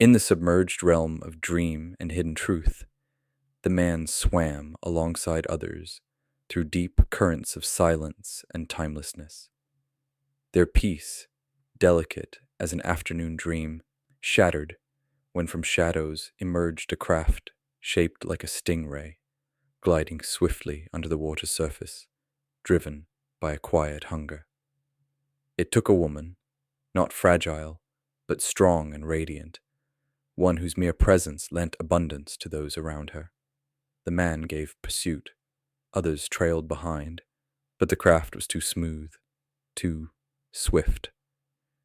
In the submerged realm of dream and hidden truth, the man swam alongside others through deep currents of silence and timelessness. Their peace, delicate as an afternoon dream, shattered when from shadows emerged a craft shaped like a stingray, gliding swiftly under the water's surface, driven by a quiet hunger. It took a woman, not fragile, but strong and radiant, one whose mere presence lent abundance to those around her. The man gave pursuit, others trailed behind, but the craft was too smooth, too swift,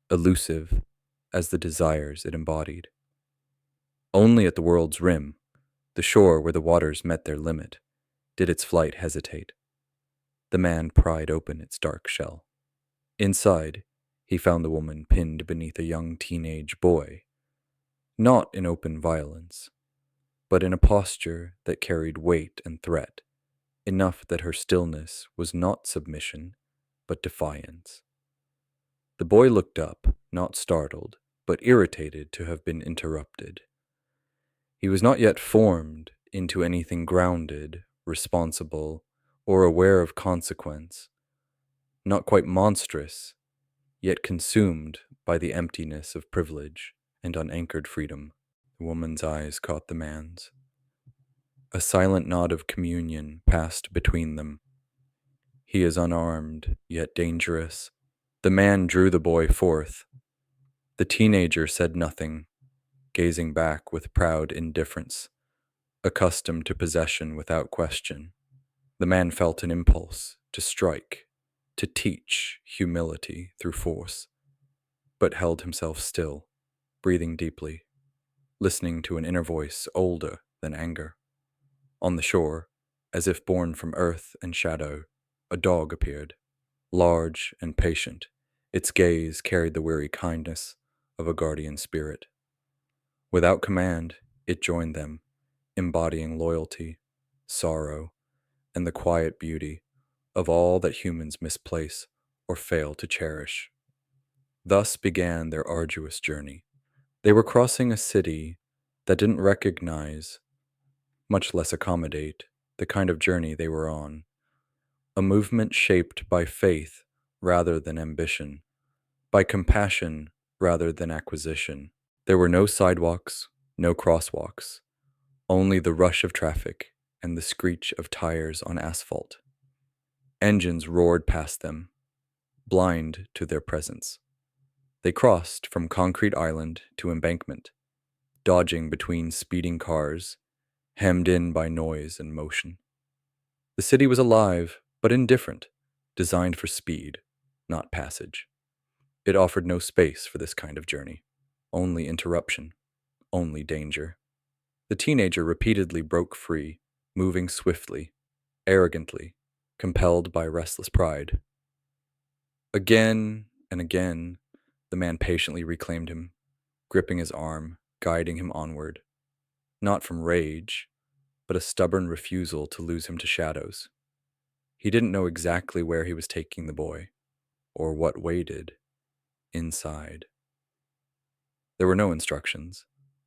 elusive as the desires it embodied. Only at the world's rim, the shore where the waters met their limit, did its flight hesitate. The man pried open its dark shell. Inside, he found the woman pinned beneath a young teenage boy, not in open violence, but in a posture that carried weight and threat, enough that her stillness was not submission, but defiance. The boy looked up, not startled, but irritated to have been interrupted. He was not yet formed into anything grounded, responsible, or aware of consequence, not quite monstrous, yet consumed by the emptiness of privilege and unanchored freedom. The woman's eyes caught the man's. A silent nod of communion passed between them. He is unarmed, yet dangerous. The man drew the boy forth. The teenager said nothing, gazing back with proud indifference, accustomed to possession without question. The man felt an impulse to strike, to teach humility through force, but held himself still, breathing deeply, listening to an inner voice older than anger. On the shore, as if born from earth and shadow, a dog appeared, large and patient. Its gaze carried the weary kindness of a guardian spirit. Without command, it joined them, embodying loyalty, sorrow, and the quiet beauty of all that humans misplace or fail to cherish. Thus began their arduous journey. They were crossing a city that didn't recognize, much less accommodate, the kind of journey they were on, a movement shaped by faith rather than ambition, by compassion rather than acquisition. There were no sidewalks, no crosswalks, only the rush of traffic and the screech of tires on asphalt. Engines roared past them, blind to their presence. They crossed from concrete island to embankment, dodging between speeding cars, hemmed in by noise and motion. The city was alive, but indifferent, designed for speed, not passage. It offered no space for this kind of journey, only interruption, only danger. The teenager repeatedly broke free, moving swiftly, arrogantly, compelled by restless pride. Again and again, the man patiently reclaimed him, gripping his arm, guiding him onward, not from rage, but a stubborn refusal to lose him to shadows. He didn't know exactly where he was taking the boy, or what waited inside. There were no instructions,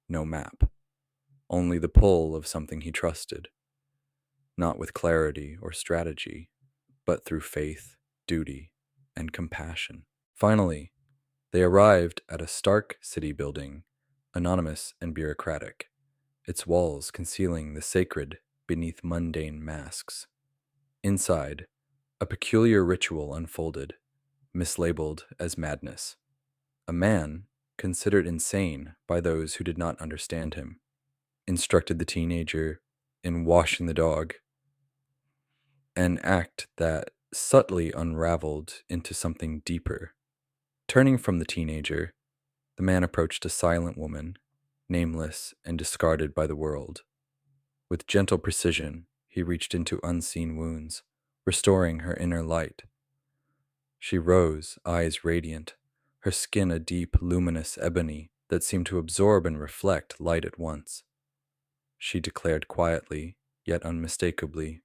no map, only the pull of something he trusted, not with clarity or strategy, but through faith, duty, and compassion. Finally, they arrived at a stark city building, anonymous and bureaucratic, its walls concealing the sacred beneath mundane masks. Inside, a peculiar ritual unfolded, mislabeled as madness. A man, considered insane by those who did not understand him, instructed the teenager in washing the dog, an act that subtly unraveled into something deeper. Turning from the teenager, the man approached a silent woman, nameless and discarded by the world. With gentle precision, he reached into unseen wounds, restoring her inner light. She rose, eyes radiant, her skin a deep, luminous ebony that seemed to absorb and reflect light at once. She declared quietly, yet unmistakably,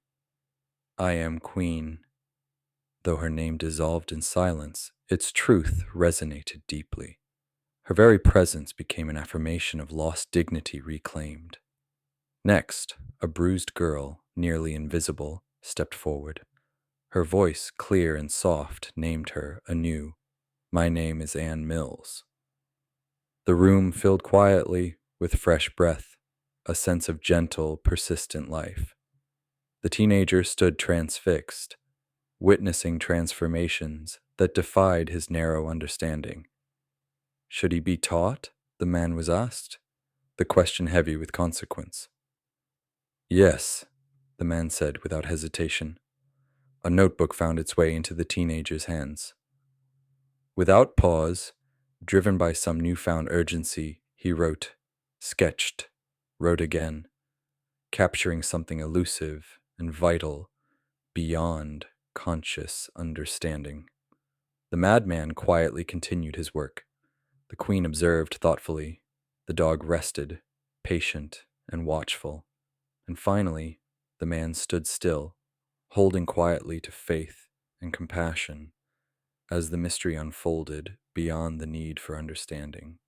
"I am Queen." Though her name dissolved in silence, its truth resonated deeply. Her very presence became an affirmation of lost dignity reclaimed. Next, a bruised girl, nearly invisible, stepped forward. Her voice, clear and soft, named her anew. My name is Anne Mills. The room filled quietly with fresh breath, a sense of gentle, persistent life. The teenager stood transfixed, witnessing transformations that defied his narrow understanding. Should he be taught? The man was asked, the question heavy with consequence. Yes, the man said without hesitation. A notebook found its way into the teenager's hands. Without pause, driven by some newfound urgency, he wrote, sketched, wrote again, capturing something elusive and vital beyond conscious understanding. The madman quietly continued his work. The queen observed thoughtfully. The dog rested, patient and watchful. And finally, the man stood still, holding quietly to faith and compassion as the mystery unfolded beyond the need for understanding.